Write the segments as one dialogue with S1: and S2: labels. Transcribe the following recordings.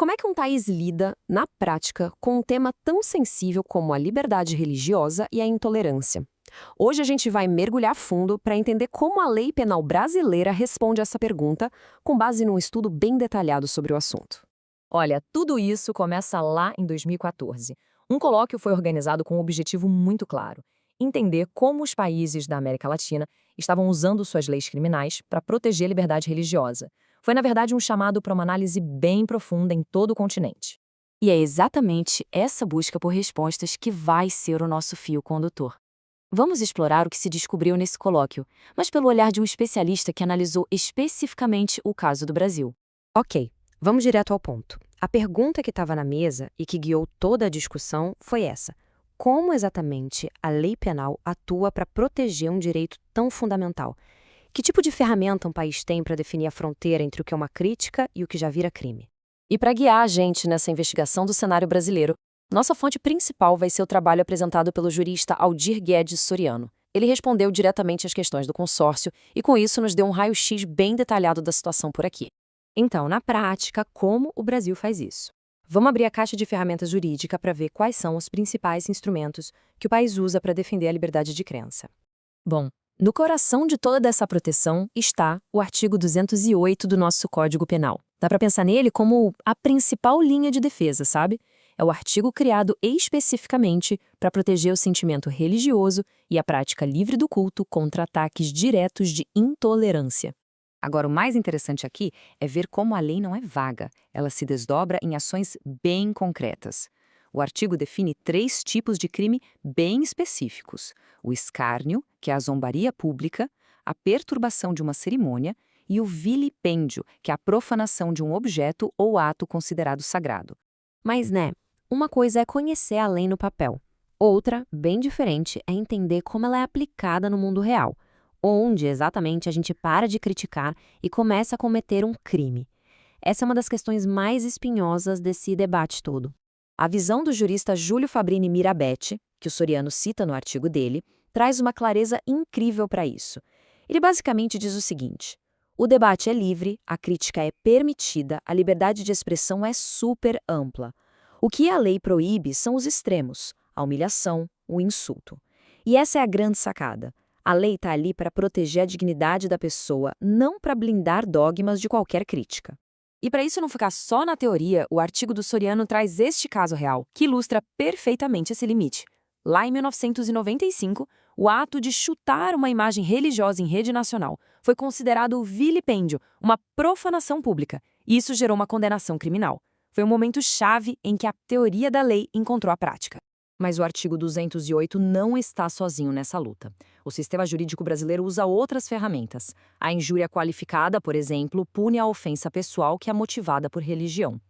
S1: como é que um país lida, na prática, com um tema tão sensível como a liberdade religiosa e a intolerância? Hoje a gente vai mergulhar fundo para entender como a lei penal brasileira responde a essa pergunta, com base num estudo bem detalhado sobre o assunto.
S2: Olha, tudo isso começa lá em 2014. Um colóquio foi organizado com um objetivo muito claro: entender como os países da América Latina estavam usando suas leis criminais para proteger a liberdade religiosa. Foi, na verdade, um chamado para uma análise bem profunda em todo o continente.
S3: E é exatamente essa busca por respostas que vai ser o nosso fio condutor. Vamos explorar o que se descobriu nesse colóquio, mas pelo olhar de um especialista que analisou especificamente o caso do Brasil.
S1: Ok, vamos direto ao ponto. A pergunta que estava na mesa e que guiou toda a discussão foi essa: como exatamente a lei penal atua para proteger um direito tão fundamental? Que tipo de ferramenta um país tem para definir a fronteira entre o que é uma crítica e o que já vira crime?
S2: E para guiar a gente nessa investigação do cenário brasileiro, nossa fonte principal vai ser o trabalho apresentado pelo jurista Aldir Guedes Soriano. Ele respondeu diretamente às questões do consórcio e, com isso, nos deu um raio-x bem detalhado da situação por aqui.
S1: Então, na prática, como o Brasil faz isso? Vamos abrir a caixa de ferramentas jurídica para ver quais são os principais instrumentos que o país usa para defender a liberdade de crença.
S2: Bom, no coração de toda essa proteção está o artigo 208 do nosso Código Penal. Dá para pensar nele como a principal linha de defesa, sabe? É o artigo criado especificamente para proteger o sentimento religioso e a prática livre do culto contra ataques diretos de intolerância.
S3: Agora, o mais interessante aqui é ver como a lei não é vaga, ela se desdobra em ações bem concretas. O artigo define 3 tipos de crime bem específicos: o escárnio, que é a zombaria pública, a perturbação de uma cerimônia, e o vilipêndio, que é a profanação de um objeto ou ato considerado sagrado.
S1: Mas, uma coisa é conhecer a lei no papel. Outra, bem diferente, é entender como ela é aplicada no mundo real, onde exatamente a gente para de criticar e começa a cometer um crime. Essa é uma das questões mais espinhosas desse debate todo.
S2: A visão do jurista Júlio Fabrini Mirabete, que o Soriano cita no artigo dele, traz uma clareza incrível para isso. Ele basicamente diz o seguinte: o debate é livre, a crítica é permitida, a liberdade de expressão é super ampla. O que a lei proíbe são os extremos, a humilhação, o insulto. E essa é a grande sacada. A lei está ali para proteger a dignidade da pessoa, não para blindar dogmas de qualquer crítica. E para isso não ficar só na teoria, o artigo do Soriano traz este caso real, que ilustra perfeitamente esse limite. Lá em 1995, o ato de chutar uma imagem religiosa em rede nacional foi considerado vilipêndio, uma profanação pública, e isso gerou uma condenação criminal. Foi um momento chave em que a teoria da lei encontrou a prática. Mas o artigo 208 não está sozinho nessa luta. O sistema jurídico brasileiro usa outras ferramentas. A injúria qualificada, por exemplo, pune a ofensa pessoal que é motivada por religião.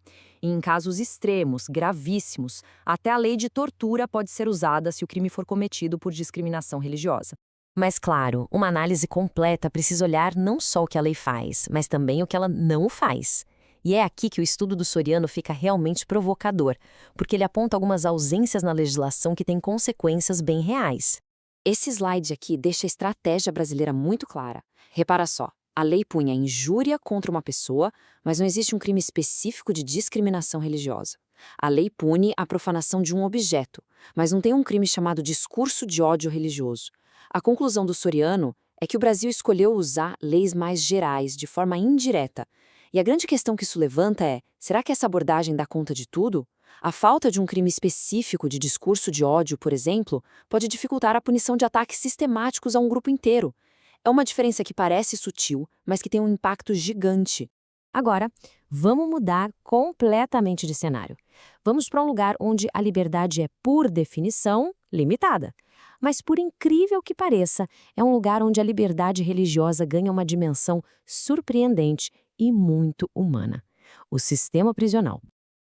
S2: E em casos extremos, gravíssimos, até a lei de tortura pode ser usada se o crime for cometido por discriminação religiosa.
S3: Mas, claro, uma análise completa precisa olhar não só o que a lei faz, mas também o que ela não faz. E é aqui que o estudo do Soriano fica realmente provocador, porque ele aponta algumas ausências na legislação que têm consequências bem reais. Esse slide aqui deixa a estratégia brasileira muito clara. Repara só, a lei punha injúria contra uma pessoa, mas não existe um crime específico de discriminação religiosa. A lei pune a profanação de um objeto, mas não tem um crime chamado discurso de ódio religioso. A conclusão do Soriano é que o Brasil escolheu usar leis mais gerais, de forma indireta. E a grande questão que isso levanta é: será que essa abordagem dá conta de tudo? A falta de um crime específico de discurso de ódio, por exemplo, pode dificultar a punição de ataques sistemáticos a um grupo inteiro. É uma diferença que parece sutil, mas que tem um impacto gigante.
S1: Agora, vamos mudar completamente de cenário. Vamos para um lugar onde a liberdade é, por definição, limitada. Mas, por incrível que pareça, é um lugar onde a liberdade religiosa ganha uma dimensão surpreendente e muito humana: o sistema prisional.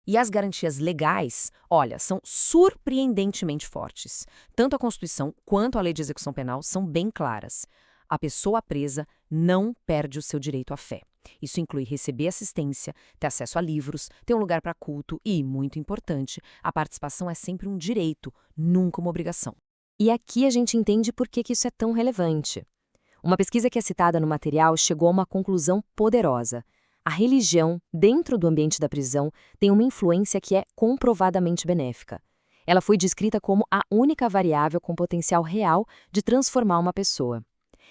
S2: E as garantias legais, olha, são surpreendentemente fortes. Tanto a Constituição quanto a Lei de Execução Penal são bem claras. A pessoa presa não perde o seu direito à fé. Isso inclui receber assistência, ter acesso a livros, ter um lugar para culto e, muito importante, a participação é sempre um direito, nunca uma obrigação.
S1: E aqui a gente entende por que isso é tão relevante. Uma pesquisa que é citada no material chegou a uma conclusão poderosa.
S2: A religião, dentro do ambiente da prisão, tem uma influência que é comprovadamente benéfica. Ela foi descrita como a única variável com potencial real de transformar uma pessoa.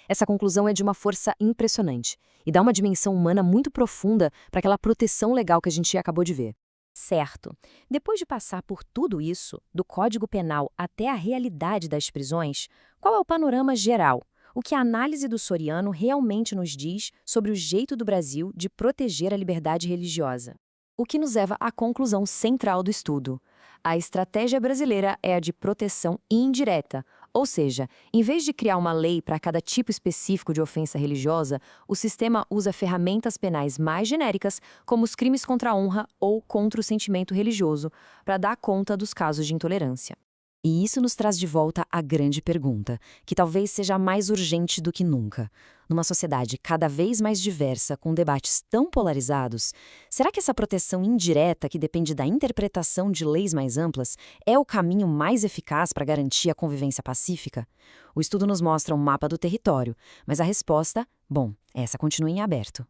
S2: Essa conclusão é de uma força impressionante e dá uma dimensão humana muito profunda para aquela proteção legal que a gente acabou de ver.
S3: Certo. Depois de passar por tudo isso, do Código Penal até a realidade das prisões, qual é o panorama geral? O que a análise do Soriano realmente nos diz sobre o jeito do Brasil de proteger a liberdade religiosa? O que nos leva à conclusão central do estudo. A estratégia brasileira é a de proteção indireta, ou seja, em vez de criar uma lei para cada tipo específico de ofensa religiosa, o sistema usa ferramentas penais mais genéricas, como os crimes contra a honra ou contra o sentimento religioso, para dar conta dos casos de intolerância.
S2: E isso nos traz de volta à grande pergunta, que talvez seja mais urgente do que nunca. Numa sociedade cada vez mais diversa, com debates tão polarizados, será que essa proteção indireta, que depende da interpretação de leis mais amplas, é o caminho mais eficaz para garantir a convivência pacífica? O estudo nos mostra um mapa do território, mas a resposta, bom, essa continua em aberto.